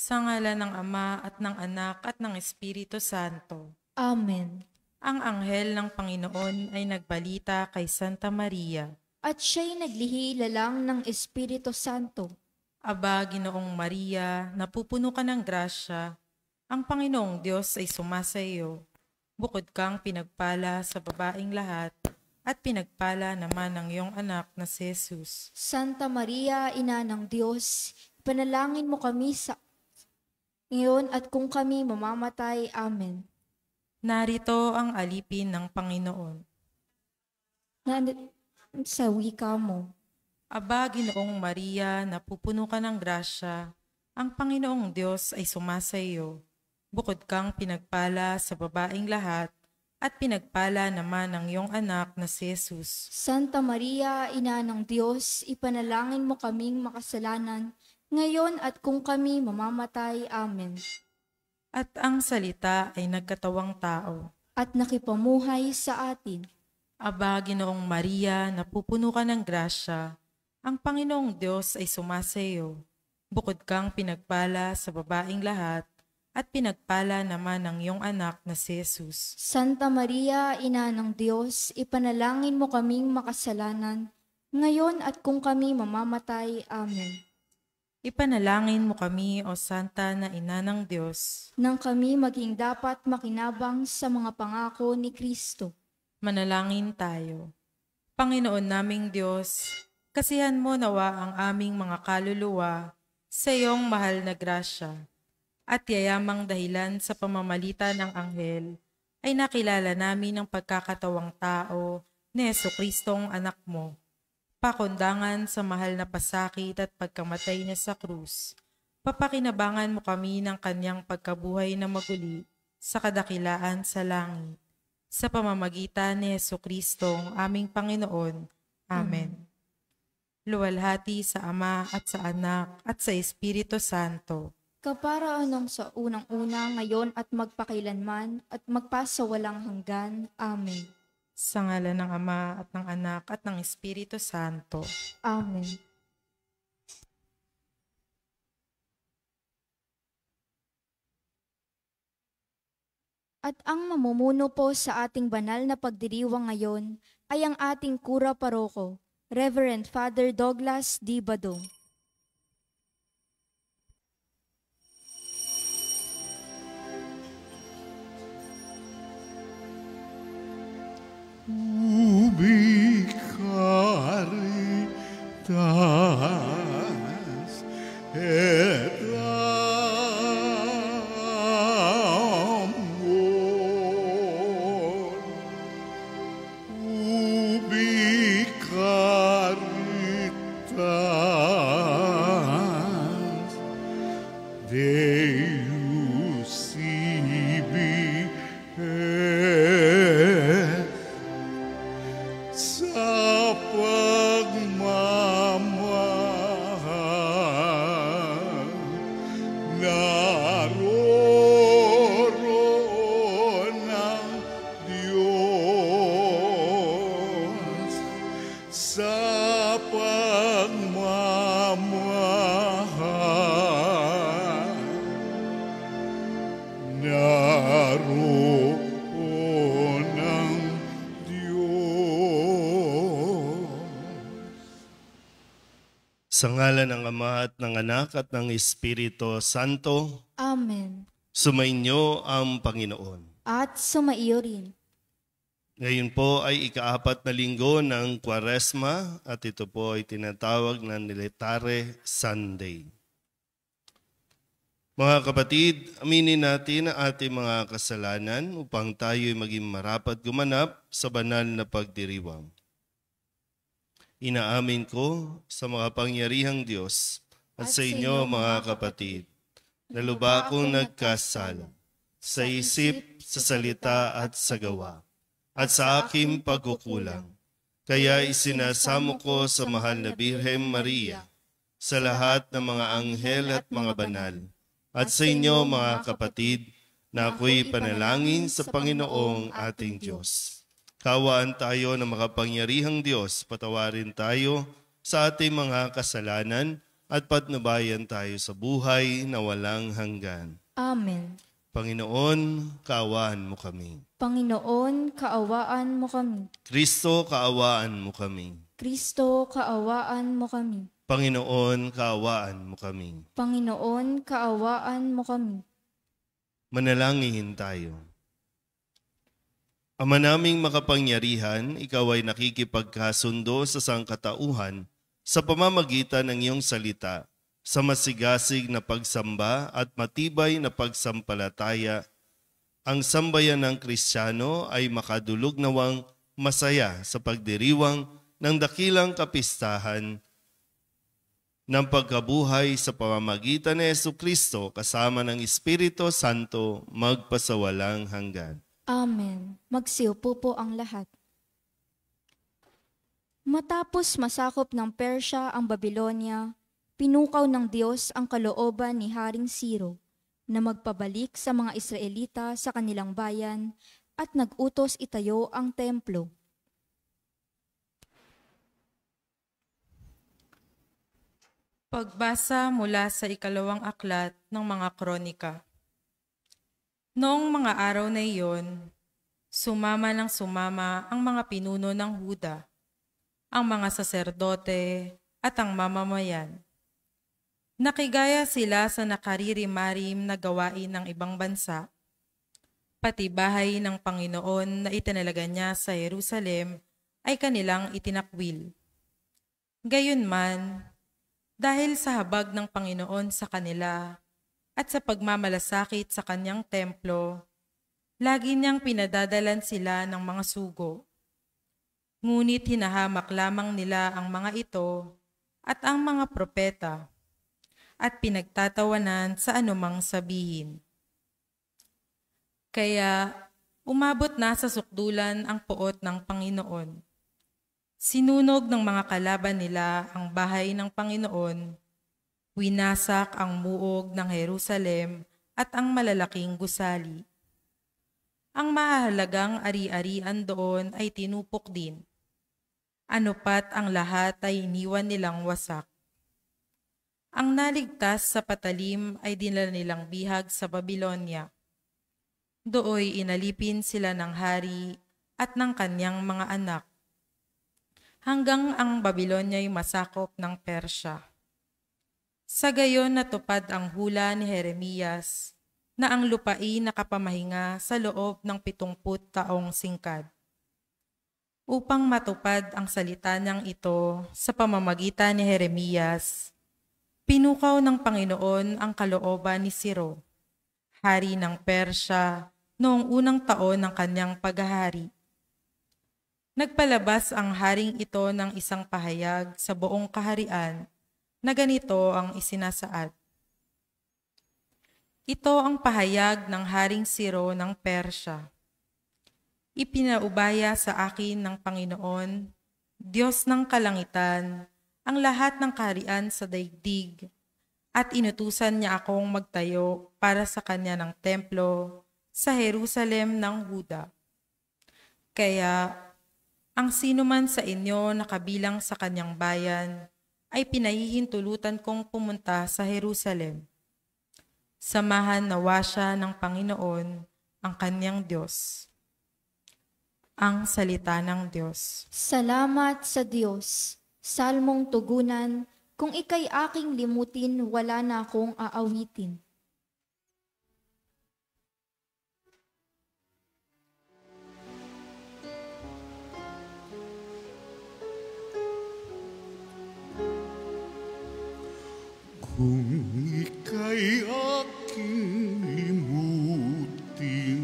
Sa ngalan ng Ama at ng Anak at ng Espiritu Santo. Amen. Ang anghel ng Panginoon ay nagbalita kay Santa Maria. At siya'y naglihilalang ng Espiritu Santo. Aba, Ginoong Maria, napupuno ka ng grasya. Ang Panginoong Diyos ay sumasa iyo. Bukod kang pinagpala sa babaing lahat, at pinagpala naman ang iyong anak na si Jesus. Santa Maria, Ina ng Diyos, panalangin mo kami sa ngayon at kung kami mamamatay. Amen. Narito ang alipin ng Panginoon. Sa wika mo. Aba, Ginoong Maria, napupuno ka ng grasya. Ang Panginoong Diyos ay sumasa iyo. Bukod kang pinagpala sa babaing lahat, at pinagpala naman ang iyong anak na si Jesus. Santa Maria, Ina ng Diyos, ipanalangin mo kaming makasalanan, ngayon at kung kami mamamatay. Amen. At ang salita ay nagkatawang tao. At nakipamuhay sa atin. Aba, Ginoong Maria, napupuno ka ng grasya. Ang Panginoong Diyos ay sumasa iyo. Bukod kang pinagpala sa babaing lahat, at pinagpala naman ang iyong anak na si Jesus. Santa Maria, Ina ng Diyos, ipanalangin mo kaming makasalanan, ngayon at kung kami mamamatay. Amen. Ipanalangin mo kami, O Santa na Ina ng Diyos, nang kami maging dapat makinabang sa mga pangako ni Kristo. manalangin tayo. Panginoon naming Diyos, kasihan mo nawa ang aming mga kaluluwa sa iyong mahal na grasya, at yayamang dahilan sa pamamalita ng anghel, ay nakilala namin ang pagkakatawang tao ni Jesucristong anak mo. Pakundangan sa mahal na pasakit at pagkamatay niya sa krus, papakinabangan mo kami ng kanyang pagkabuhay na maguli sa kadakilaan sa langit. Sa pamamagitan ni Jesucristong aming Panginoon. Amen. Luwalhati sa Ama at sa Anak at sa Espiritu Santo. Kaparaanong sa unang-una, ngayon at magpakailanman at magpasawalang hanggan. Amen. Sa ngalan ng Ama at ng Anak at ng Espiritu Santo. Amen. At ang mamumuno po sa ating banal na pagdiriwang ngayon ay ang ating Kura Paroko, Reverend Father Douglas D. Badong. Ubi caritas et amor. Ubi caritas Deus ibi et sa pagmamahal naroroon ng Diyos sa pagmamahal naroon ng Diyos. Sa ngalan ng Ama at ng Anak at ng Espiritu Santo, Amen. sumainyo ang Panginoon. At sumaiyo rin. Ngayon po ay ika-4 na linggo ng Kwaresma at ito po ay tinatawag na Militare Sunday. Mga kapatid, aminin natin ang ating mga kasalanan upang tayo ay maging marapat gumanap sa banal na pagdiriwang. Inaamin ko sa makapangyarihang Diyos at sa inyo mga kapatid, na lubha akong nagkasala sa isip, sa salita at sa gawa, at sa aking pagkukulang. Kaya isinasamo ko sa mahal na Birhen Maria, sa lahat ng mga anghel at mga banal, at sa inyo mga kapatid, na ako'y panalangin sa Panginoong ating Diyos. Kawaan tayo ng makapangyarihang Diyos, patawarin tayo sa ating mga kasalanan at patnubayan tayo sa buhay na walang hanggan. Amen. Panginoon, kaawaan mo kami. Panginoon, kaawaan mo kami. Kristo, kaawaan mo kami. Kristo, kaawaan mo kami. Panginoon, kaawaan mo kami. Panginoon, kaawaan mo kami. Manalangin tayo. Ama naming makapangyarihan, ikaw ay nakikipagkasundo sa sangkatauhan sa pamamagitan ng iyong salita, sa masigasig na pagsamba at matibay na pagsampalataya. Ang sambayan ng Kristiyano ay makadulog nawang masaya sa pagdiriwang ng dakilang kapistahan ng pagkabuhay sa pamamagitan ni Jesucristo kasama ng Espiritu Santo magpasawalang hanggan. Amen. Magsiupo po ang lahat. Matapos masakop ng Persya ang Babylonia, pinukaw ng Diyos ang kalooban ni Haring Ciro na magpabalik sa mga Israelita sa kanilang bayan at nag-utos itayo ang templo. Pagbasa mula sa ikalawang aklat ng mga kronika. Noong mga araw na iyon, sumama ang mga pinuno ng Huda, ang mga saserdote at ang mamamayan. Nakigaya sila sa nakaririmarim na gawain ng ibang bansa, pati bahay ng Panginoon na itinalaga niya sa Jerusalem ay kanilang itinakwil. Gayunman, dahil sa habag ng Panginoon sa kanila at sa pagmamalasakit sa kanyang templo, lagi niyang pinadadalan sila ng mga sugo. Ngunit hinahamak lamang nila ang mga ito at ang mga propeta at pinagtatawanan sa anumang sabihin. Kaya umabot na sa sukdulan ang poot ng Panginoon. Sinunog ng mga kalaban nila ang bahay ng Panginoon, winasak ang muog ng Jerusalem at ang malalaking gusali. Ang mahalagang ari-arian doon ay tinupok din. Ano pat ang lahat ay iniwan nilang wasak. Ang naligtas sa patalim ay dinala nilang bihag sa Babylonia. Dooy inalipin sila ng hari at ng kanyang mga anak, hanggang ang Babylonia ay masakop ng Persya. Sa gayon natupad ang hula ni Jeremias na ang lupain nakapamahinga sa loob ng 70 taong singkad. Upang matupad ang salita niyang ito sa pamamagitan ni Jeremias, pinukaw ng Panginoon ang kalooban ni Ciro, hari ng Persya, noong unang taon ng kanyang paghahari. Nagpalabas ang haring ito ng isang pahayag sa buong kaharian na ganito ang isinasaad. Ito ang pahayag ng Haring Ciro ng Persya. Ipinaubaya sa akin ng Panginoon, Diyos ng kalangitan, ang lahat ng kaharian sa daigdig, at inutusan niya akong magtayo para sa kanya ng templo sa Jerusalem ng Huda. Kaya, ang sinuman sa inyo na kabilang sa kanyang bayan ay pinahihintulutan kong pumunta sa Jerusalem. Samahan nawa siya ng Panginoon, ang kanyang Diyos. Ang salita ng Diyos. Salamat sa Diyos. Salmong tugunan, kung ika'y aking limutin, wala na akong aawitin. Kung ika'y aking limutin,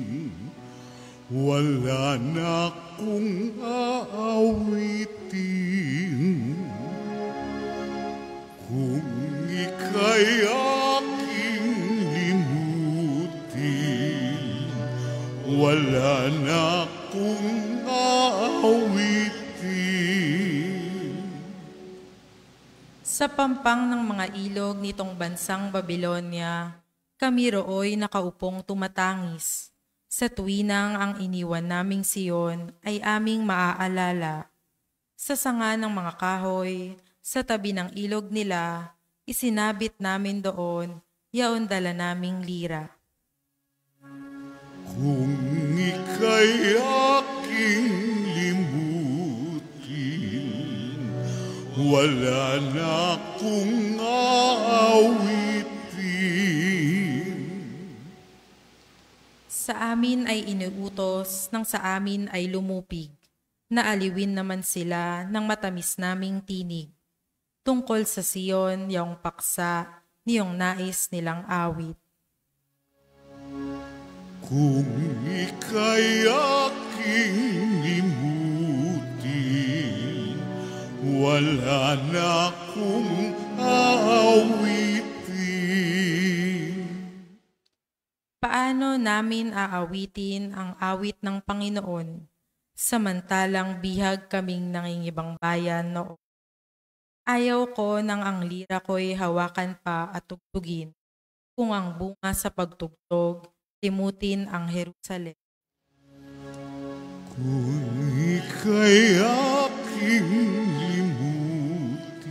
wala na akong aawitin. Kung ika'y aking limutin, wala na akong aawitin. Sa pampang ng mga ilog nitong bansang Babylonia, kami rooy nakaupong tumatangis. Sa tuwinang ang iniwan naming Siyon ay aming maaalala. Sa sanga ng mga kahoy, sa tabi ng ilog nila, Isinabit namin doon, yaon dala naming lira. Kung ika'y aking limutin, wala na akong aawitin. Sa amin ay inuutos, nang sa amin ay lumupig. Naaliwin naman sila ng matamis naming tinig. Tungkol sa Siyon, yaong paksa, niyong nais nilang awit. Kung ika'y aking limutin, wala na akong aawitin. Paano namin aawitin ang awit ng Panginoon, samantalang bihag kaming nangingibang bayan noon? Ayaw ko nang ang lira ko'y hawakan pa at tugtugin, kung ang bunga sa pagtugtog, limutin ang Jerusalem. Kung ika'y aking limutin,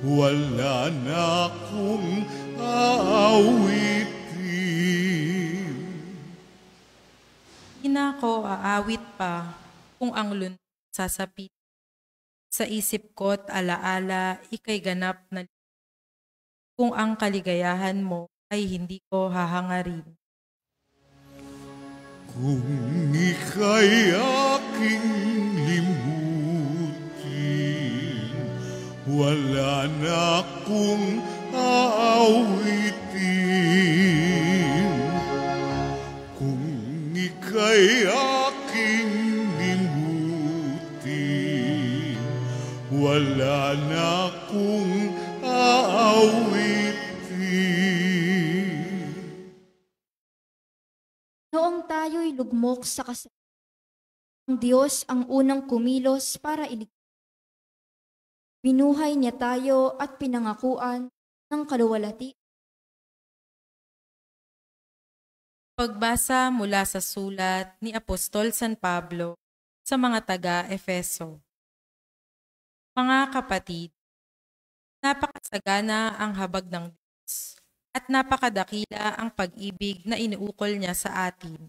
wala na akong aawitin. Di na ako aawit pa kung ang lundok sasapit. Sa isip ko't alaala, ika'y ganap na kung ang kaligayahan mo ay hindi ko hahangarin. Kung ika'y aking limutin, wala na akong aawitin. Kung ika'y aking limutin, wala na akong aawitin. Noong tayo'y lugmok sa kasalanan, ang Diyos ang unang kumilos para iligtas. Binuhay niya tayo at pinangakuan ng kaluwalhati. Pagbasa mula sa sulat ni Apostol San Pablo sa mga taga-Efeso. Mga kapatid, napakasagana ang habag ng Diyos at napakadakila ang pag-ibig na inuukol niya sa atin.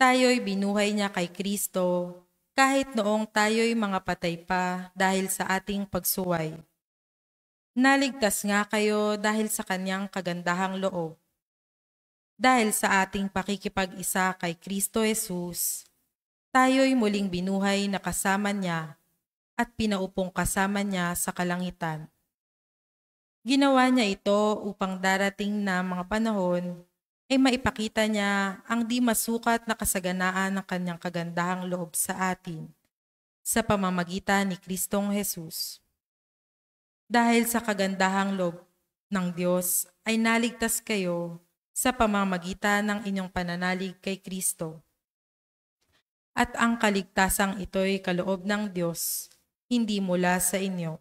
Tayo'y binuhay niya kay Kristo kahit noong tayo'y mga patay pa dahil sa ating pagsuway. Naligtas nga kayo dahil sa kanyang kagandahang loob. Dahil sa ating pakikipag-isa kay Kristo Jesus, tayo'y muling binuhay na kasama niya at pinaupong kasama niya sa kalangitan. Ginawa niya ito upang darating na mga panahon ay maipakita niya ang di masukat na kasaganaan ng kanyang kagandahang loob sa atin sa pamamagitan ni Kristong Jesus. Dahil sa kagandahang loob ng Diyos ay naligtas kayo sa pamamagitan ng inyong pananalig kay Kristo. At ang kaligtasang ito'y kaloob ng Diyos, hindi mula sa inyo.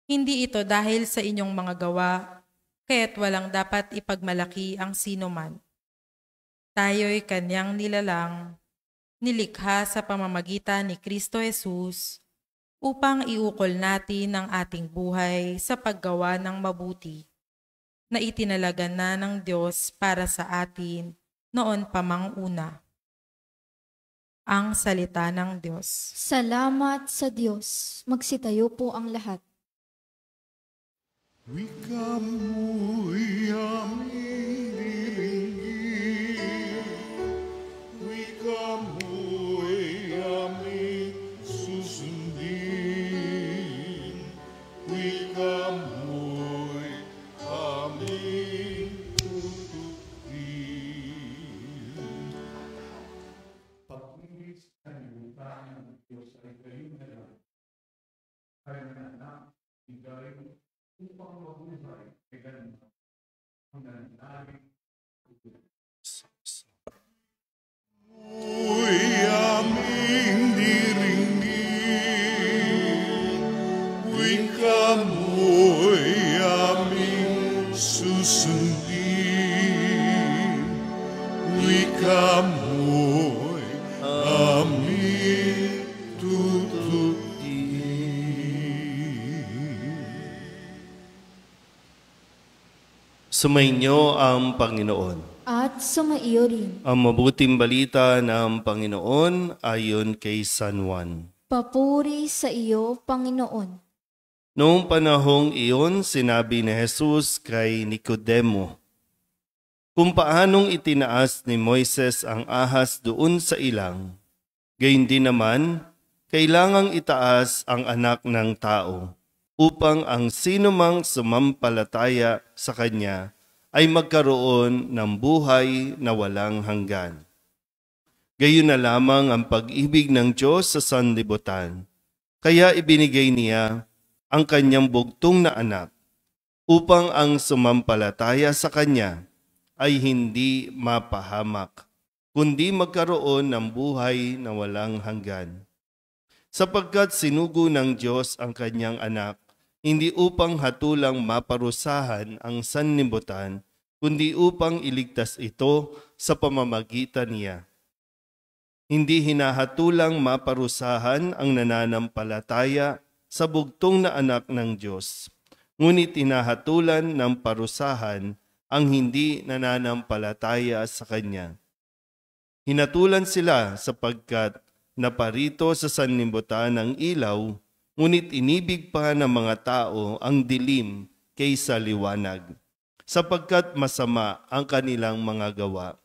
Hindi ito dahil sa inyong mga gawa, kaya't walang dapat ipagmalaki ang sinuman. Tayo'y kanyang nilalang, nilikha sa pamamagitan ni Kristo Jesus, upang iukol natin ang ating buhay sa paggawa ng mabuti, na itinalaga na ng Diyos para sa atin noon pa mang una. Ang salita ng Diyos. Salamat sa Diyos. Magsitayo po ang lahat. Wika mo'y aming diringgin, wika mo'y aming susundin, wika mo'y aming tutukin. Pag-ibig sa libutan ng Diyos ay kayo na lang, kaya na anak, higay upang mabuhay ay ganun hanggang Sumainyo ang Panginoon. At sumaiyo rin. Ang mabuting balita ng Panginoon ayon kay San Juan. Papuri sa iyo, Panginoon. Noong panahong iyon, sinabi ni Jesus kay Nicodemo, kung paanong itinaas ni Moises ang ahas doon sa ilang, gayon din naman, kailangang itaas ang Anak ng Tao, upang ang sinumang sumampalataya sa Kanya ay magkaroon ng buhay na walang hanggan. Gayon na lamang ang pag-ibig ng Diyos sa sanlibutan, kaya ibinigay niya ang Kanyang bugtong na anak, upang ang sumampalataya sa Kanya ay hindi mapahamak, kundi magkaroon ng buhay na walang hanggan. Sapagkat sinugo ng Diyos ang Kanyang anak, hindi upang hatulang maparusahan ang sanlibutan, kundi upang iligtas ito sa pamamagitan niya. Hindi hinahatulang maparusahan ang nananampalataya sa bugtong na anak ng Diyos, ngunit hinahatulan ng parusahan ang hindi nananampalataya sa Kanya. Hinatulan sila sapagkat naparito sa sanlibutan ng ilaw, ngunit inibig pa ng mga tao ang dilim kaysa liwanag, sapagkat masama ang kanilang mga gawa.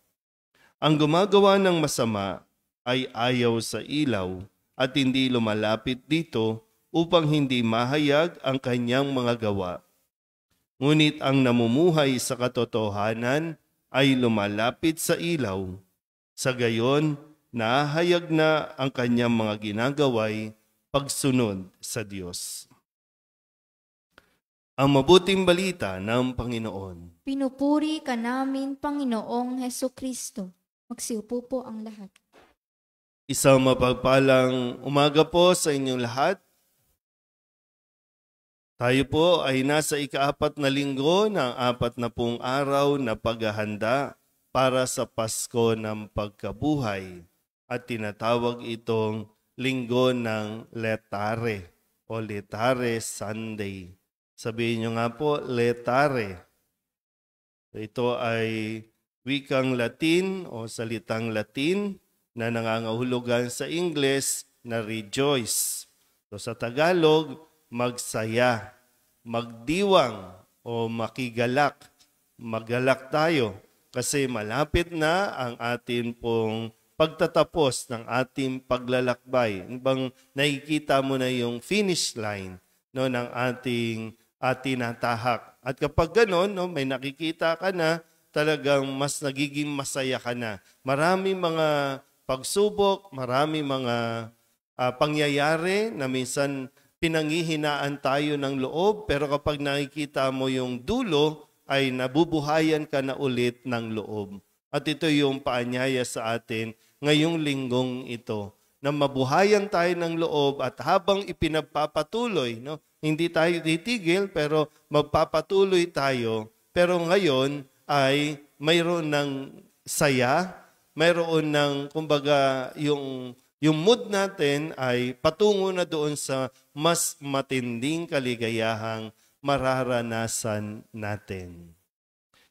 Ang gumagawa ng masama ay ayaw sa ilaw at hindi lumalapit dito upang hindi mahayag ang kanyang mga gawa. Ngunit ang namumuhay sa katotohanan ay lumalapit sa ilaw. Sa gayon, nahayag na ang kanyang mga ginagaway pagsunod sa Diyos. Ang mabuting balita ng Panginoon. Pinupuri ka namin, Panginoong Hesukristo. Magsiupo po ang lahat. Isang mapagpalang umaga po sa inyong lahat. Tayo po ay nasa ika-4 na linggo ng 40 araw na paghahanda para sa Pasko ng Pagkabuhay at tinatawag itong Linggo ng Letare o Letare Sunday. Sabihin nyo nga po, Letare. Ito ay wikang Latin o salitang Latin na nangangahulugan sa Ingles na rejoice. So sa Tagalog, magsaya, magdiwang o makigalak. Magalak tayo kasi malapit na ang atin pong pagtatapos ng ating paglalakbay. Bang nakikita mo na yung finish line ng ating tinatahak. At kapag gano'n, may nakikita ka na, talagang mas nagiging masaya ka na. Maraming mga pagsubok, maraming mga pangyayari na minsan pinanghihinaan tayo ng loob, pero kapag nakikita mo yung dulo, ay nabubuhayan ka na ulit ng loob. At ito yung paanyaya sa atin ngayong linggong ito, na mabuhayan tayo ng loob at habang ipinagpapatuloy, hindi tayo titigil pero magpapatuloy tayo. Pero ngayon ay mayroon ng saya, mayroon ng, kumbaga, yung mood natin ay patungo na doon sa mas matinding kaligayahang mararanasan natin.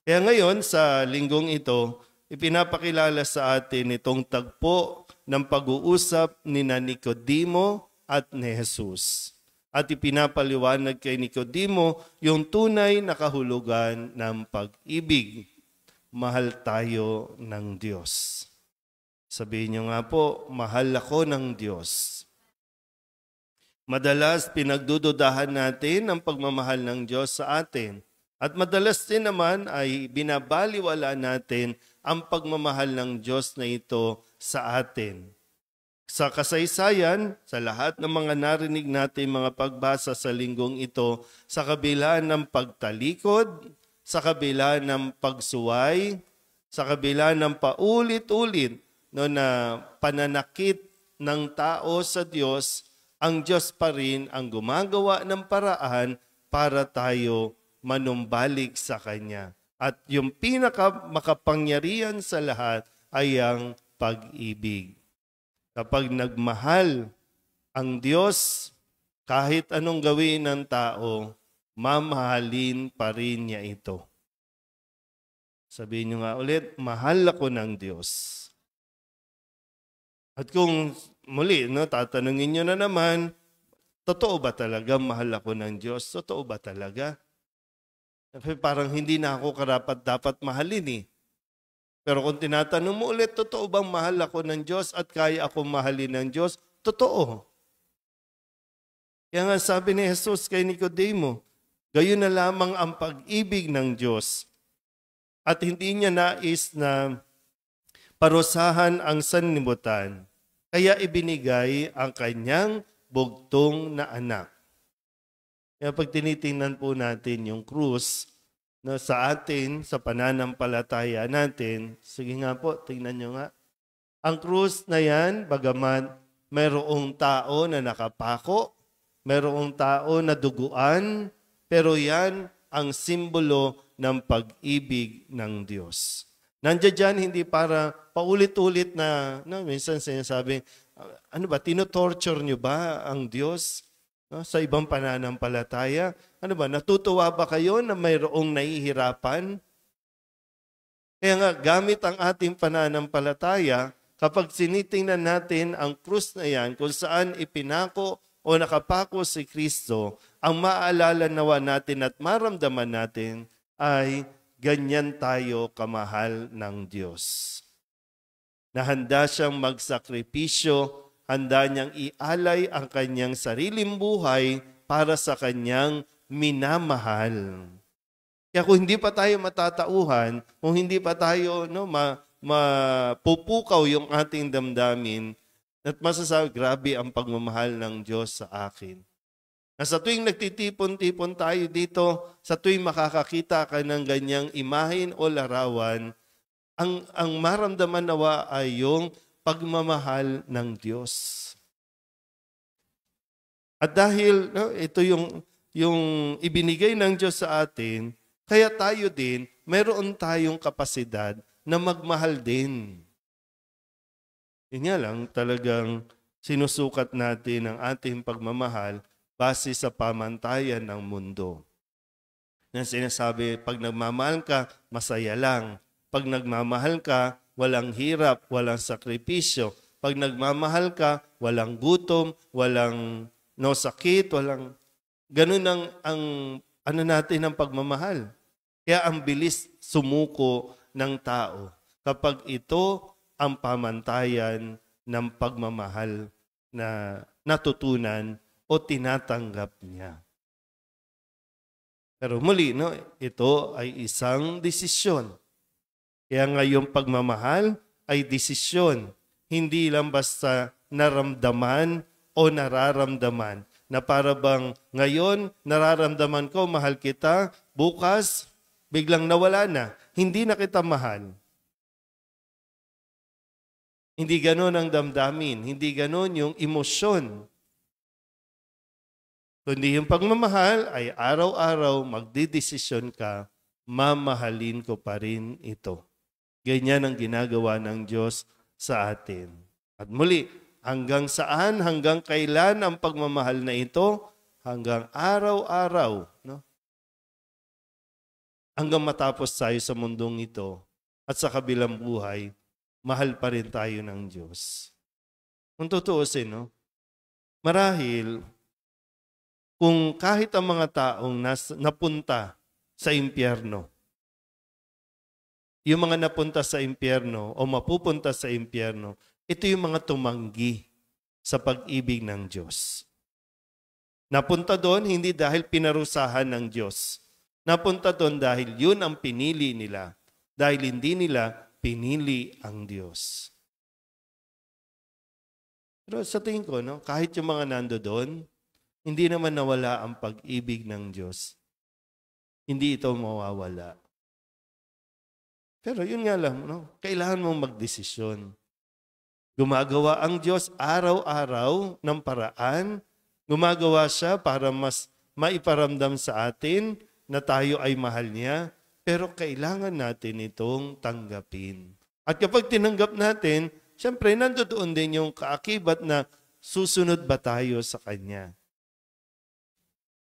Kaya ngayon sa linggong ito, ipinapakilala sa atin itong tagpo ng pag-uusap ni Nicodemo at ni Jesus. At ipinapaliwanag kay Nicodemo yung tunay na kahulugan ng pag-ibig. Mahal tayo ng Diyos. Sabihin niyo nga po, mahal ako ng Diyos. Madalas pinagdududahan natin ang pagmamahal ng Diyos sa atin. At madalas din naman ay binabaliwala natin ang pagmamahal ng Diyos na ito sa atin. Sa kasaysayan, sa lahat ng mga narinig natin mga pagbasa sa linggong ito, sa kabila ng pagtalikod, sa kabila ng pagsuway, sa kabila ng paulit-ulit na pananakit ng tao sa Diyos, ang Diyos pa rin ang gumagawa ng paraan para tayo manumbalik sa Kanya. At yung pinakamakapangyarihan sa lahat ay ang pag-ibig. Kapag nagmahal ang Diyos, kahit anong gawin ng tao, mamahalin pa rin niya ito. Sabihin nyo nga ulit, mahal ako ng Diyos. At kung muli, no, tatanungin nyo na naman, totoo ba talaga mahal ako ng Diyos? Totoo ba talaga? Parang hindi na ako karapat-dapat mahalin eh. Pero kung tinatanong mo ulit, totoo bang mahal ako ng Diyos at kaya akong mahalin ng Diyos? Totoo. Kaya nga sabi ni Jesus kay Nicodemo, gayon na lamang ang pag-ibig ng Diyos at hindi niya nais na parusahan ang sanlibutan, kaya ibinigay ang kanyang bugtong na anak. Kaya pag tinitingnan po natin yung krus na sa atin, sa pananampalataya natin, sige nga po, tingnan nyo nga. Ang krus na yan, bagaman mayroong tao na nakapako, mayroong tao na duguan, pero yan ang simbolo ng pag-ibig ng Diyos. Nandiyan dyan, hindi para paulit-ulit na, no, minsan sinasabi, ano ba, tinotorture nyo ba ang Diyos? No, sa ibang pananampalataya? Ano ba, natutuwa ba kayo na mayroong nahihirapan? Kaya nga, gamit ang ating pananampalataya, kapag sinitingnan natin ang krus na yan, kung saan ipinako o nakapako si Kristo, ang maaalala nawa natin at maramdaman natin ay ganyan tayo kamahal ng Diyos. Na handa siyang magsakripisyo, handa niyang ialay ang kanyang sariling buhay para sa kanyang minamahal. Kaya kung hindi pa tayo matatauhan, kung hindi pa tayo mapupukaw yung ating damdamin, at masasabi, grabe ang pagmamahal ng Diyos sa akin. Na sa tuwing nagtitipon-tipon tayo dito, sa tuwing makakakita ka ng ganyang imahin o larawan, ang maramdaman nawa ay yung pagmamahal ng Diyos. At dahil ito yung ibinigay ng Diyos sa atin, kaya tayo din, mayroon tayong kapasidad na magmahal din. Yun nga lang, talagang sinusukat natin ang ating pagmamahal base sa pamantayan ng mundo. Yan sinasabi, pag nagmamahal ka, masaya lang. Pag nagmamahal ka, walang hirap, walang sakripisyo. Pag nagmamahal ka, walang gutom, walang sakit, walang... Ganun ang ano natin ang pagmamahal. Kaya ang bilis sumuko ng tao kapag ito ang pamantayan ng pagmamahal na natutunan o tinatanggap niya. Pero muli, ito ay isang desisyon. Kaya nga yung pagmamahal ay desisyon. Hindi lang basta naramdaman o nararamdaman. Na para bang ngayon nararamdaman ko mahal kita, bukas biglang nawala na. Hindi na kita mahal. Hindi ganon ang damdamin. Hindi ganon yung emosyon. Kundi yung pagmamahal ay araw-araw magdidesisyon ka, mamahalin ko pa rin ito. Ganyan ang ginagawa ng Diyos sa atin. At muli, hanggang saan, hanggang kailan ang pagmamahal na ito? Hanggang araw-araw. Hanggang matapos tayo sa mundong ito at sa kabilang buhay, mahal pa rin tayo ng Diyos. Kung tutuusin, marahil, kung kahit ang mga taong napunta sa impyerno, yung mga napunta sa impyerno o mapupunta sa impyerno, ito yung mga tumanggi sa pag-ibig ng Diyos. Napunta doon hindi dahil pinarusahan ng Diyos. Napunta doon dahil yun ang pinili nila. Dahil hindi nila pinili ang Diyos. Pero sa tingin ko, kahit yung mga nando doon, hindi naman nawala ang pag-ibig ng Diyos. Hindi ito mawawala. Pero yun nga lang, kailangan mong magdesisyon. Gumagawa ang Diyos araw-araw ng paraan. Gumagawa siya para mas maiparamdam sa atin na tayo ay mahal niya. Pero kailangan natin itong tanggapin. At kapag tinanggap natin, siyempre nandoon din yung kaakibat na susunod ba tayo sa Kanya.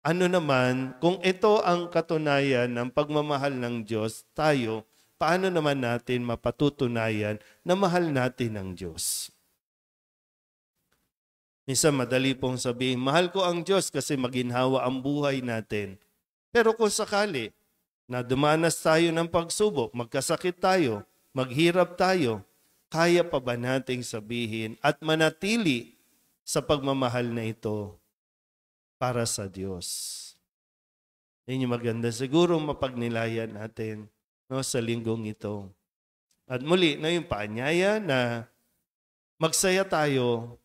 Ano naman, kung ito ang katunayan ng pagmamahal ng Diyos, tayo, paano naman natin mapatutunayan na mahal natin ang Diyos? Minsan madali pong sabihin, mahal ko ang Diyos kasi maginhawa ang buhay natin. Pero kung sakali na dumanas tayo ng pagsubok, magkasakit tayo, maghirap tayo, kaya pa ba nating sabihin at manatili sa pagmamahal na ito para sa Diyos? Yan yung maganda. Siguro mapagnilayan natin, no, sa linggong ito. At muli na yung paanyaya na magsaya tayo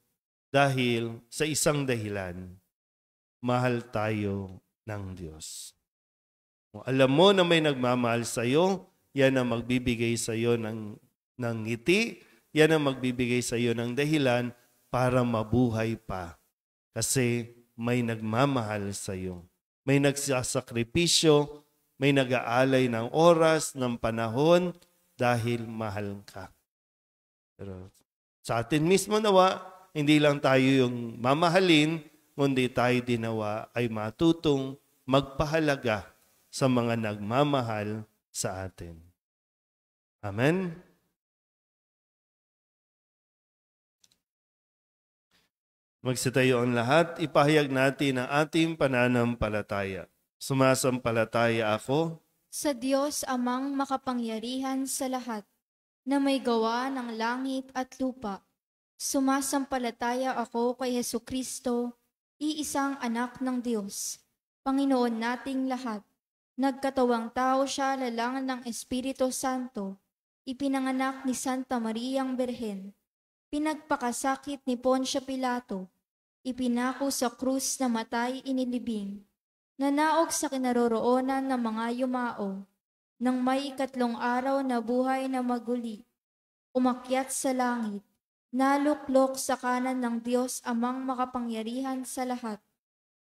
dahil sa isang dahilan, mahal tayo ng Diyos. Kung alam mo na may nagmamahal sa iyo, yan ang magbibigay sa iyo ng ngiti, yan ang magbibigay sa iyo ng dahilan para mabuhay pa. Kasi may nagmamahal sa iyo. May nagsasakripisyo, may nag-aalay ng oras, ng panahon, dahil mahal ka. Pero sa atin mismo nawa, hindi lang tayo yung mamahalin, kundi tayo dinawa ay matutong magpahalaga sa mga nagmamahal sa atin. Amen? Magsitayo ang lahat, ipahayag natin ang ating pananampalataya. Sumasampalataya ako Sa Diyos amang makapangyarihan sa lahat, na may gawa ng langit at lupa. Sumasampalataya ako kay Hesukristo, iisang anak ng Diyos, Panginoon nating lahat. Nagkatawang tao siya lalangan ng Espiritu Santo, ipinanganak ni Santa Mariang Birhen, pinagpakasakit ni Poncio Pilato, ipinako sa krus na matay inilibing, nanaog sa kinaroroonan ng mga yumao, nang may 3 araw na buhay na maguli, umakyat sa langit, naluklok sa kanan ng Diyos amang makapangyarihan sa lahat.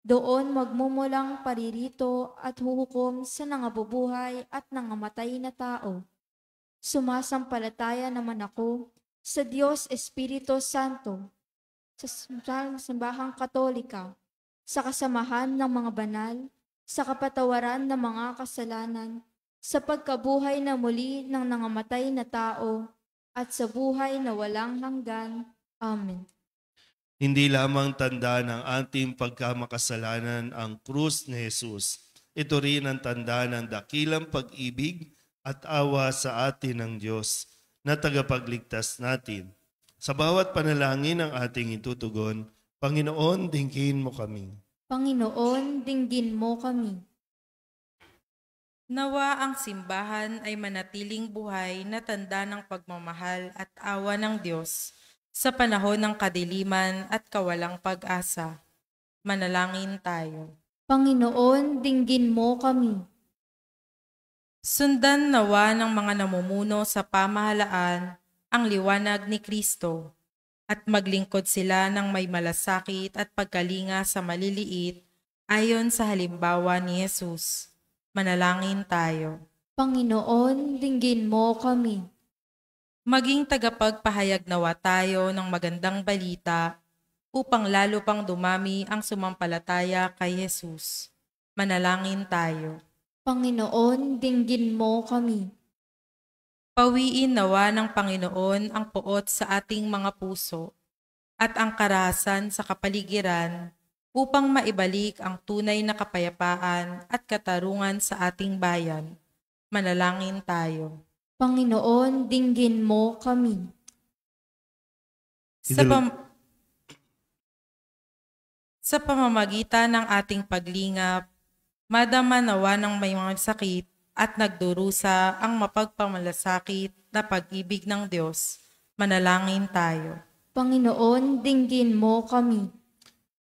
Doon magmumulang paririto at huhukom sa nangabubuhay at nangamatay na tao. Sumasampalataya naman ako sa Diyos Espiritu Santo, sa Sambahang Katolika, sa kasamahan ng mga banal, sa kapatawaran ng mga kasalanan, sa pagkabuhay na muli ng nangamatay na tao, at sa buhay na walang hanggan. Amen. Hindi lamang tanda ng ating pagkamakasalanan ang krus ni Jesus. Ito rin ang tanda ng dakilang pag-ibig at awa sa atin ng Diyos na tagapagligtas natin. Sa bawat panalangin ang ating itutugon, Panginoon, dinggin mo kami. Panginoon, dinggin mo kami. Nawa ang simbahan ay manatiling buhay na tanda ng pagmamahal at awa ng Diyos sa panahon ng kadiliman at kawalang pag-asa. Manalangin tayo. Panginoon, dinggin mo kami. Sundan nawa ng mga namumuno sa pamahalaan ang liwanag ni Kristo at maglingkod sila ng may malasakit at pagkalinga sa maliliit ayon sa halimbawa ni Jesus. Manalangin tayo. Panginoon, dinggin mo kami. Maging tagapagpahayag nawa tayo ng magandang balita upang lalo pang dumami ang sumampalataya kay Jesus. Manalangin tayo. Panginoon, dinggin mo kami. Pawiin nawa ng Panginoon ang puot sa ating mga puso at ang karahasan sa kapaligiran upang maibalik ang tunay na kapayapaan at katarungan sa ating bayan. Manalangin tayo. Panginoon, dinggin mo kami. Sa pamamagitan ng ating paglingap, madama nawa ng may mga sakit at nagdurusa ang mapagpamalasakit na pag-ibig ng Diyos. Manalangin tayo. Panginoon, dinggin mo kami.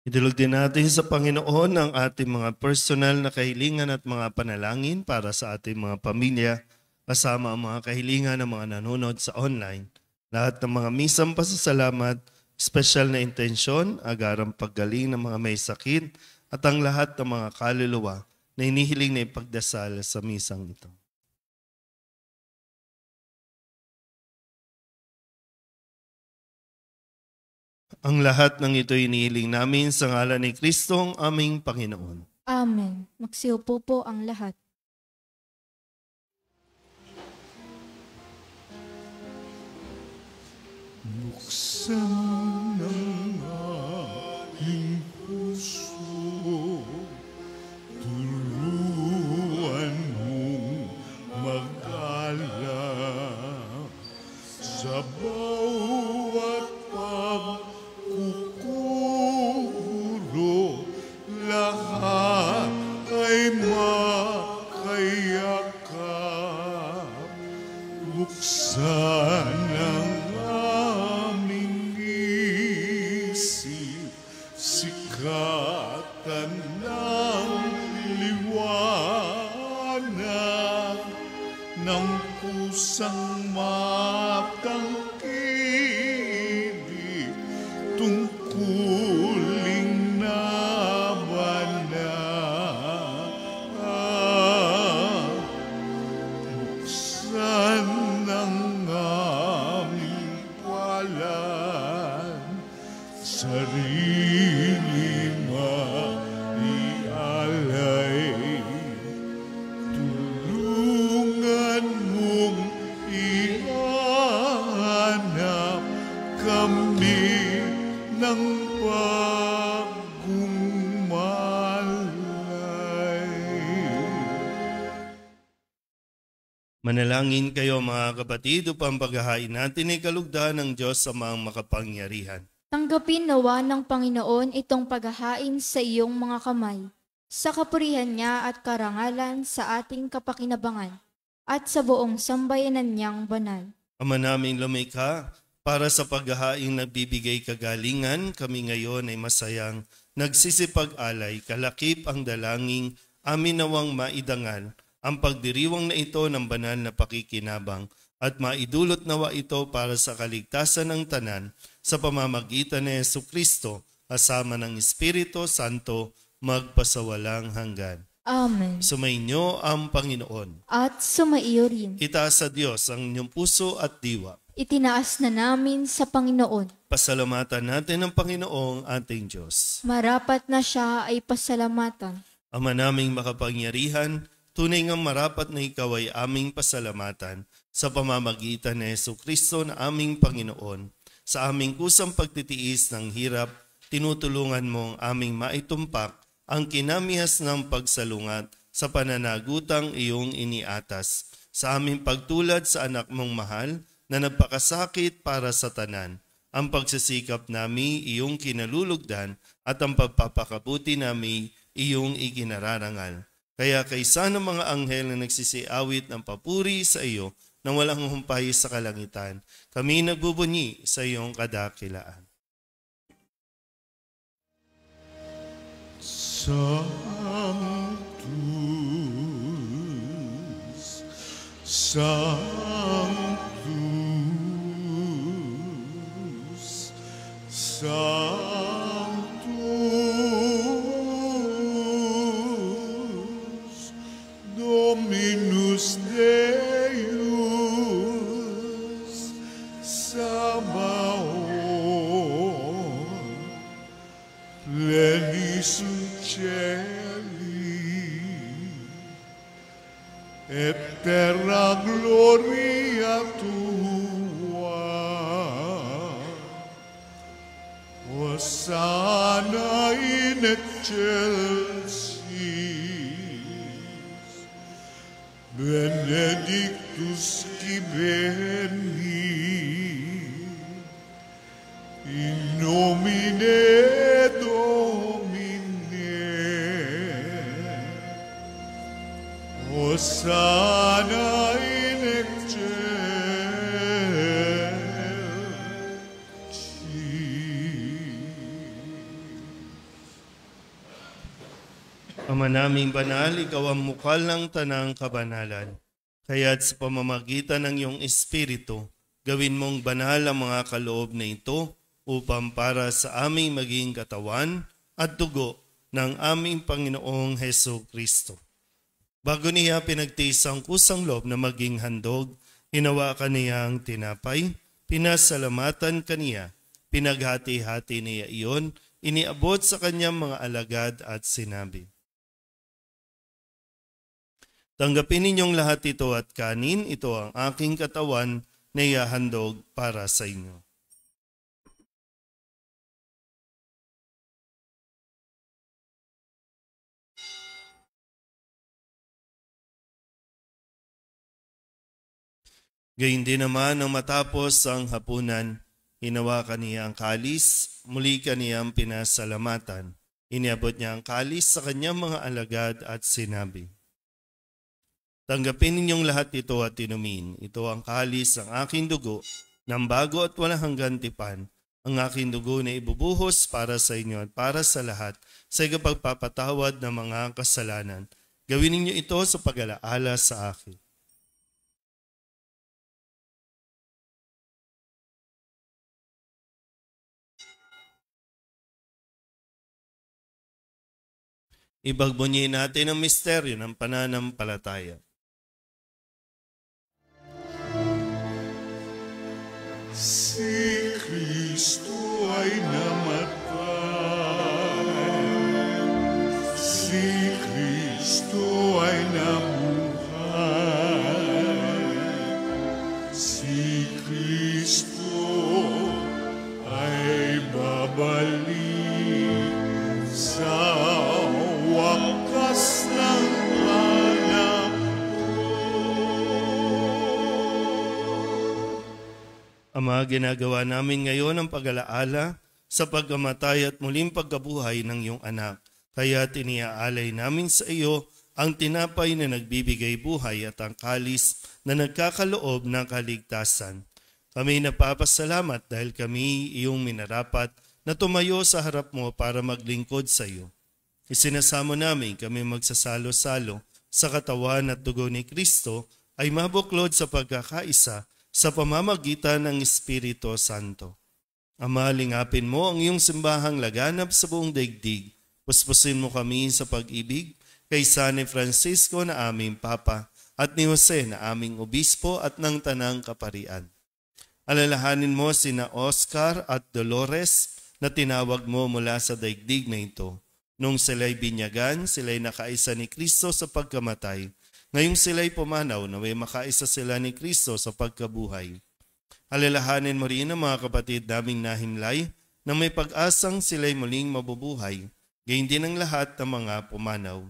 Idulog din natin sa Panginoon ang ating mga personal na kahilingan at mga panalangin para sa ating mga pamilya, kasama ang mga kahilingan ng mga nanonood sa online. Lahat ng mga misang pasasalamat, special na intensyon, agarang paggaling ng mga may sakit, at ang lahat ng mga kaluluwa na inihiling na ipagdasal sa misang ito. Ang lahat ng ito inihiling namin sa ngalan ni Kristo, ang aming Panginoon. Amen. Magsiupo po ang lahat. Buksan ang aking puso, turuan mong mag-alala sa bawat pagkukuro, lahat ay makayakap. Buksan ang aming isip, sikatan ng liwanag ng pusang matangkilik, tungkuling nabanal. Buksan ang aming palad, sarili maialay. Tulungan mong ihanap kami ng pagkumalay. Manalangin kayo mga kapatid upang paghahain natin ay kalugdan ng Diyos sa mga makapangyarihan. Tanggapin nawa ng Panginoon itong paghahain sa iyong mga kamay, sa kapurihan niya at karangalan sa ating kapakinabangan, at sa buong sambayanan niyang banal. Ama naming lumikha, para sa paghahain nagbibigay kagalingan, kami ngayon ay masayang nagsisipag-alay, kalakip ang dalangin, amin nawang maidangal ang pagdiriwang na ito ng banal na pakikinabang at maidulot nawa ito para sa kaligtasan ng tanan sa pamamagitan ni Jesucristo kasama ng Espiritu Santo magpasawalang hanggan. Amen. Sumainyo ang Panginoon. At sumaiyo rin. Itaas sa Diyos ang inyong puso at diwa. Itinaas na namin sa Panginoon. Pasalamatan natin ang Panginoong ating Diyos. Marapat na siya ay pasalamatan. Ama naming makapangyarihan, tunay ngang marapat na ikaw ay aming pasalamatan sa pamamagitan ni Jesucristo na aming Panginoon. Sa aming kusang pagtitiis ng hirap, tinutulungan mo ang aming maitumpak ang kinamihas ng pagsalungat sa pananagutang iyong iniatas. Sa aming pagtulad sa anak mong mahal na nagpakasakit para sa tanan, ang pagsisikap nami iyong kinalulugdan at ang pagpapakabuti nami iyong iginararangal. Kaya kaysa ng mga anghel na nagsisiawit ng papuri sa iyo nang walang humpay sa kalangitan, kami nagbubunyi sa iyong kadakilaan. Sanctus, Sanctus, Sanctus, Dominus Deus, Sabaoth, plenis Cieli, et terra gloria tua. Hosanna in excelsis, benedictus qui venit, in nomine Domine. Hosanna in excelsis. Ama naming banal, ikaw ang mukal ng tanang kabanalan. Kaya't sa pamamagitan ng iyong Espiritu, gawin mong banal ang mga kaloob na ito upang para sa aming maging katawan at dugo ng aming Panginoong Jesucristo. Bago niya pinagtiis ang kusang loob na maging handog, hinawakan niya ang tinapay, pinasalamatan kaniya, pinaghati-hati niya iyon, iniabot sa kanyang mga alagad at sinabi, tanggapin ninyong lahat ito at kanin, ito ang aking katawan na ihahandog para sa inyo. Gayun din naman nang matapos ang hapunan, hinawakan niya ang kalis, muli kaniyang pinasalamatan. Iniabot niya ang kalis sa kanyang mga alagad at sinabi, "Tanggapin ninyong lahat ito at inumin. Ito ang kalis ng aking dugo, ng bago at walang hanggang tipan. Ang aking dugo na ibubuhos para sa inyo at para sa lahat sa ikapagpapatawad ng mga kasalanan. Gawin ninyo ito sa pag-alaala sa akin." Ibagbunyi natin ang misteryo ng pananampalataya. Si Kristo ay namatay, si Kristo ay nabuhay, si Kristo ay babalik sa wakas ng Ama, ginagawa namin ngayon ang pag-alaala sa pagkamatay at muling pagkabuhay ng iyong anak. Kaya tiniaalay namin sa iyo ang tinapay na nagbibigay buhay at ang kalis na nagkakaloob ng kaligtasan. Kami napapasalamat dahil kami iyong minarapat na tumayo sa harap mo para maglingkod sa iyo. Isinasamo namin kami magsasalo-salo sa katawan at dugo ni Kristo ay mabuklod sa pagkakaisa sa pamamagitan ng Espiritu Santo. Ama, lingapin mo ang iyong simbahang laganap sa buong daigdig. Puspusin mo kami sa pag-ibig kay San Francisco na aming Papa at ni Jose na aming Obispo at ng Tanang Kaparian. Alalahanin mo sina Oscar at Dolores na tinawag mo mula sa daigdig na ito. Nung sila'y binyagan, sila'y nakaisa ni Kristo sa pagkamatay. Ngayong sila'y pumanaw, naway makaisa sila ni Kristo sa pagkabuhay. Alalahanin mo rin ang mga kapatid naming nahimlay na may pag-asang sila'y muling mabubuhay, gayon din ang lahat ng mga pumanaw.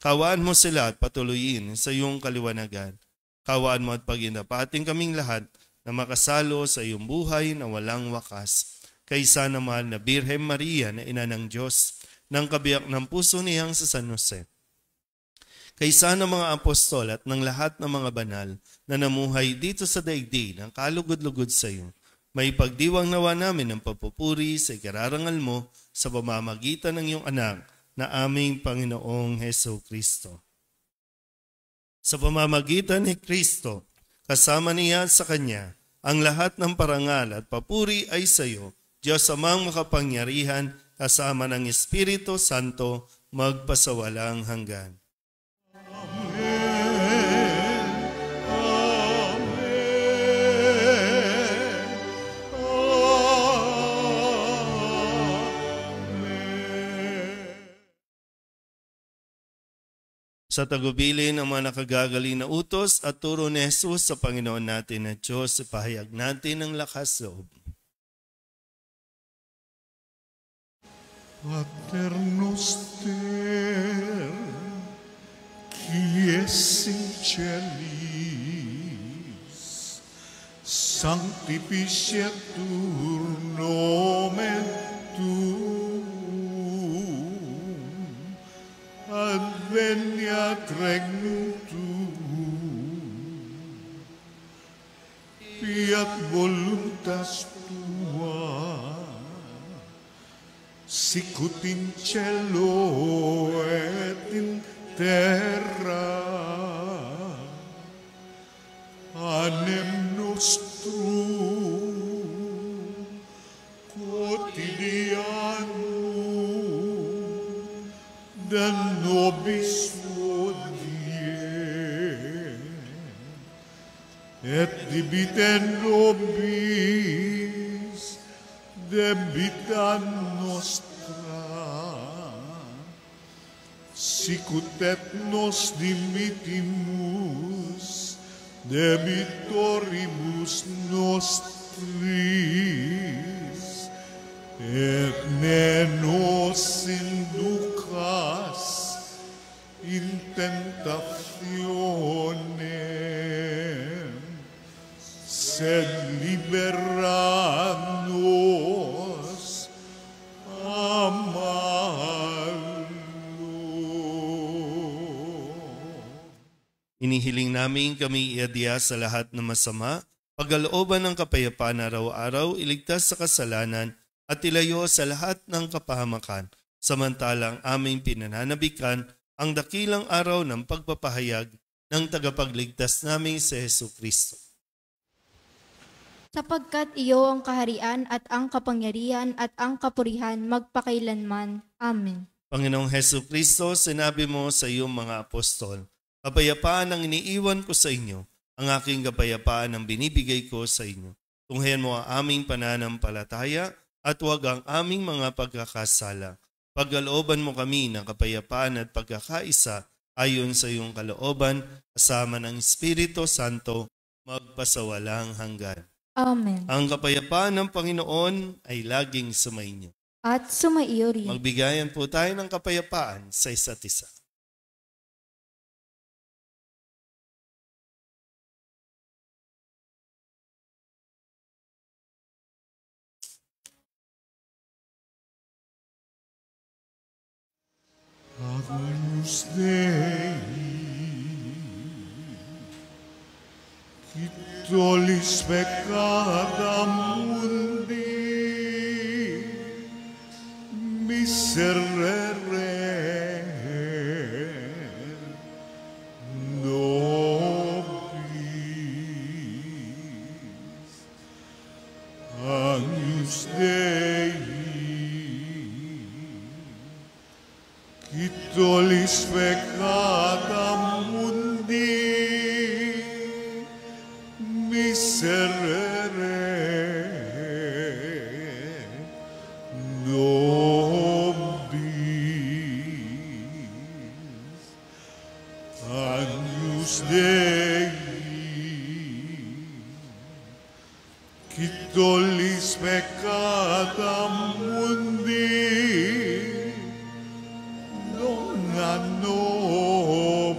Kawaan mo sila at patuloyin sa iyong kaliwanagan. Kawaan mo at pag-inapating kaming lahat na makasalo sa iyong buhay na walang wakas. Kaysa na mahal na Birhen Maria na ina ng Diyos, ng kabiyak ng puso niyang sa San Jose. Kaysa ng mga apostol at ng lahat ng mga banal na namuhay dito sa daigdig ng kalugod-lugod sa iyo, may pagdiwang nawa namin ng papupuri sa ikararangal mo sa pamamagitan ng iyong anak na aming Panginoong Heso Kristo. Sa pamamagitan ni Kristo, kasama niya at sa Kanya, ang lahat ng parangal at papuri ay sa iyo, Diyos Amang makapangyarihan, kasama ng Espiritu Santo, magpasawalang hanggan. Sa tagubilin ng mga nakagagaling na utos at turo ni Jesus sa Panginoon natin na Diyos, ipahayag natin ang lakas loob. Pater noster, qui es in celis, sanctificetur nomen tuum, adveniat regnum tuum, fiat voluntas tua, sicut in cielo et in terra. Panem nostrum quotidianum da nobis hodie, et debite nobis debita nostra, sicut et nos dimittimus debitoribus nostris, et ne nos inducas in tentationem, Inihiling namin kami iadya sa lahat ng masama, pagkalooban ng kapayapaan araw-araw, iligtas sa kasalanan at ilayo sa lahat ng kapahamakan, samantalang aming pinananabikan ang dakilang araw ng pagpapahayag ng tagapagligtas naming si Jesucristo. Sapagkat iyo ang kaharian at ang kapangyarihan at ang kapurihan magpakailanman. Amen. Panginoong Jesucristo, sinabi mo sa iyong mga apostol, kapayapaan ang iniiwan ko sa inyo, ang aking kapayapaan ang binibigay ko sa inyo. Tunghayan mo ang aming pananampalataya at huwag ang aming mga pagkakasala. Pagkalooban mo kami ng kapayapaan at pagkakaisa ayon sa iyong kalooban, kasama ng Espiritu Santo, magpasawalang hanggan. Amen. Ang kapayapaan ng Panginoon ay laging sumainyo. At sumaiyo rin. Magbigayan po tayo ng kapayapaan sa isa't isa. Agnus Dei, qui tollis peccata mundi, miserere nobis. Agnus Dei, qui tollis peccata mundi, miserere nobis. Agnus Dei, qui tollis peccata mundi, dona nobis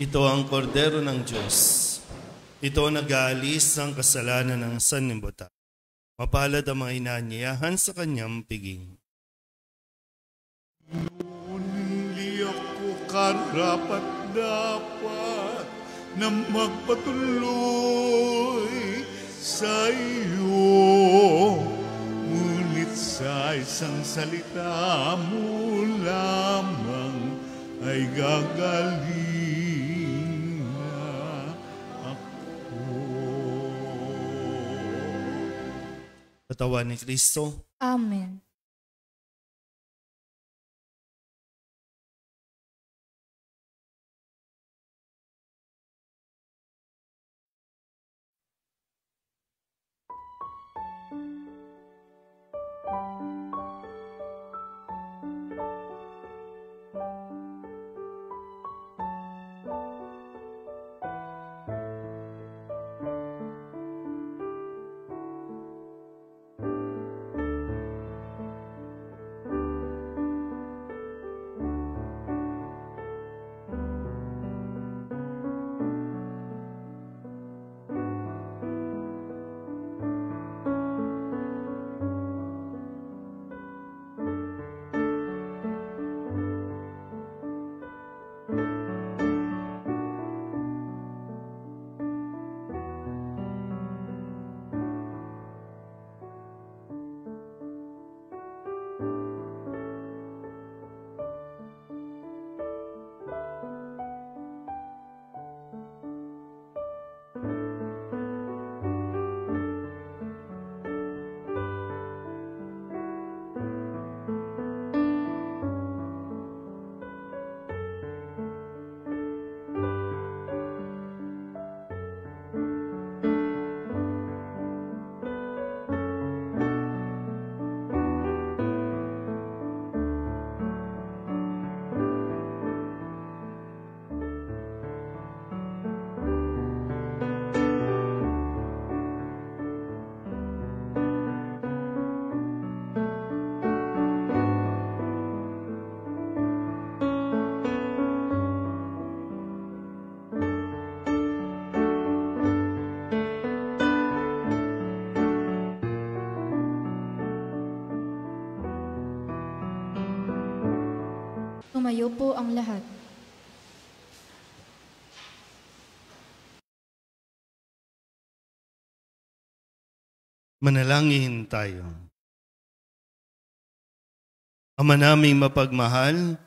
Ito ang kordero ng Diyos. Ito ang nag-aalis ng kasalanan ng sanlibutan. Mapalad ang mga inaanyayahan sa kanyang piging. Hindi ako karapat dapat na magpatuloy sa iyo. Ngunit sa isang salita mo lamang ay gagaling na ako. Katawan ni Kristo. Amen. Tumayo po ang lahat. Manalangin tayo. Ama naming mapagmahal,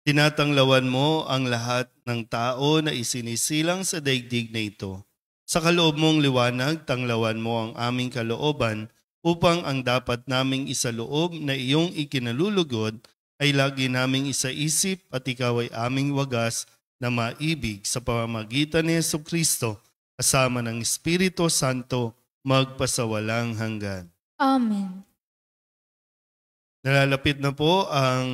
tinatanglawan mo ang lahat ng tao na isinisilang sa daigdig na ito. Sa kaloob mong liwanag, tanglawan mo ang aming kalooban upang ang dapat naming isaloob na iyong ikinalulugod ay lagi naming isaisip at ikaw ay aming wagas na maibig sa pamamagitan ni Jesucristo kasama ng Espiritu Santo magpasawalang hanggan. Amen. Nalalapit na po ang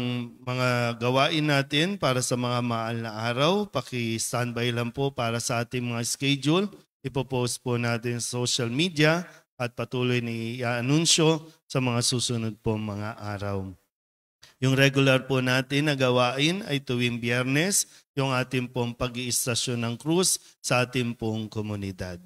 mga gawain natin para sa mga mahal na araw. Paki-standby lang po para sa ating mga schedule. Ipopost po natin sa social media at patuloy na i-anunsyo sa mga susunod po mga araw. Yung regular po natin na gawain ay tuwing Biyernes, yung ating pong pag-iistasyon ng krus sa ating pong komunidad.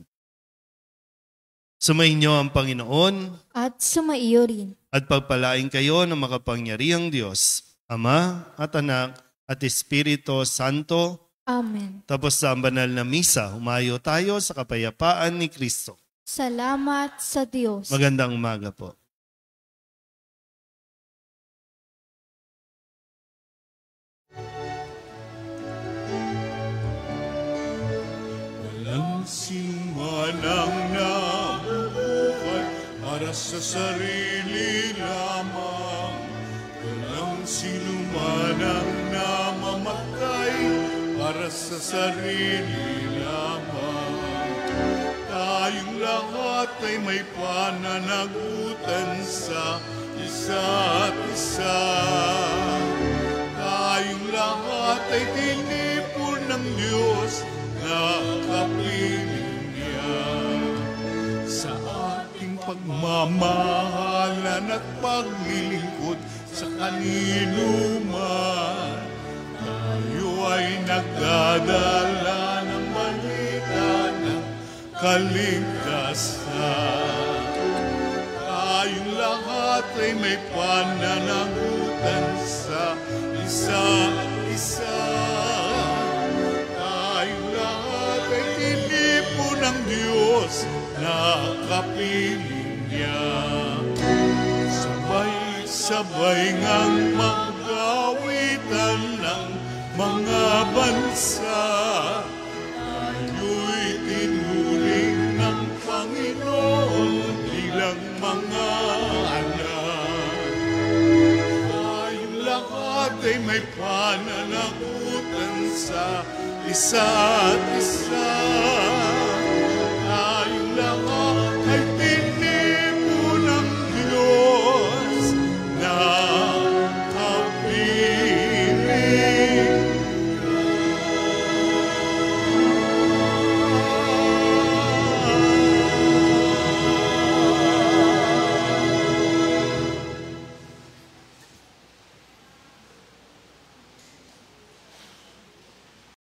Sumainyo ang Panginoon At sumaiyo rin. at pagpalain kayo ng makapangyarihang Diyos, Ama at Anak at Espiritu Santo. Amen. Tapos sa banal na misa, humayo tayo sa kapayapaan ni Kristo. Salamat sa Diyos. Magandang umaga po. Walang sinumanang nabubuhay para sa sarili lamang. Walang sinumanang namamatay para sa sarili lamang. Tayong lahat ay may pananagutan sa isa't isa. Tayong lahat ay tinipon ng Diyos na kapiling niya. Sa ating pagmamahalan at paglilingkod sa kanino man, tayo ay nagdadala ng balita ng kaligtasan. Tayong lahat ay may pananagutan sa isa't isa. Tayong lahat ay tinipon ng Diyos na kapiling niya. Sabay-sabay ngang magawitan ng mga bansa. Tayo'y tinuring ng Panginoon bilang mga anak. Tayong lahat ay may pananagutan sa isa't isa.